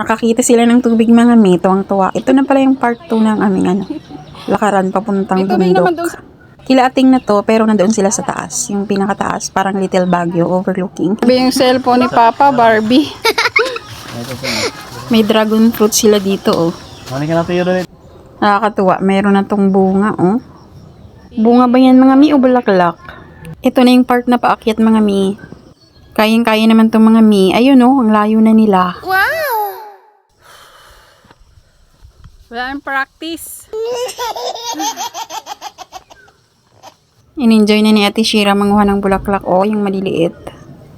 Nakakita sila ng tubig mga mi, tuwang-tuwa. Ito na pala yung part 2 ng aming lakaran papuntang bundok. Kila ating na to, pero nandoon sila sa taas. Yung pinakataas, parang Little Baguio overlooking. Sabi yung cellphone ni Papa, Barbie. May dragon fruit sila dito, oh. Nakakatuwa, meron na tong bunga, oh. Bunga ba yan mga mi o bulaklak? Ito na yung part na paakyat mga mi. Kayang-kaya naman tong mga mi. Ayun, oh, ang layo na nila. Wala ang practice. In-enjoy na ni Ate Shira manguha ng bulaklak, oh, yung maliliit.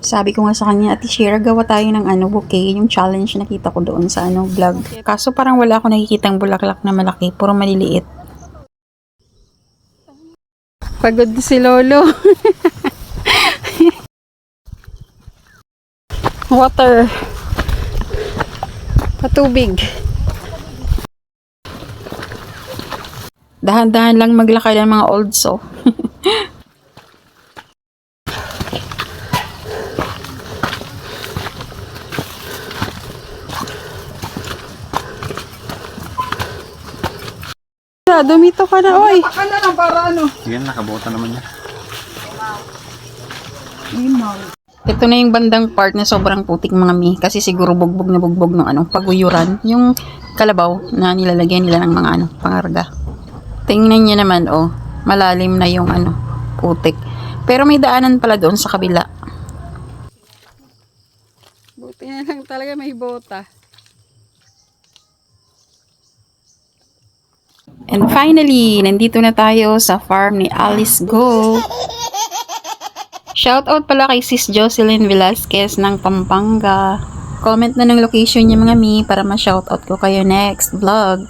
Sabi ko nga sa kanya, Ate Shira, gawa tayo ng bouquet, yung challenge nakita ko doon sa vlog. Kaso parang wala ako nakikitang bulaklak na malaki, puro maliliit. Pagod si Lolo. Water. Patubig. Dahan-dahan lang maglakad ang mga oldso. Dumito ka na, oy. Sige, nakabuta naman yan. Ito na yung bandang part na sobrang putik mga mi. Kasi siguro bugbog na bugbog ng paguyuran. Yung kalabaw na nilalagyan nila ng mga pangarga. Tingnan niya naman, oh. Malalim na yung putik. Pero may daanan pala doon sa kabila. Buti na lang talaga may bota. And finally, nandito na tayo sa farm ni Alice Go. Shoutout pala kay Sis Jocelyn Velasquez ng Pampanga. Comment na ng location niya mga mi para ma-shoutout ko kayo next vlog.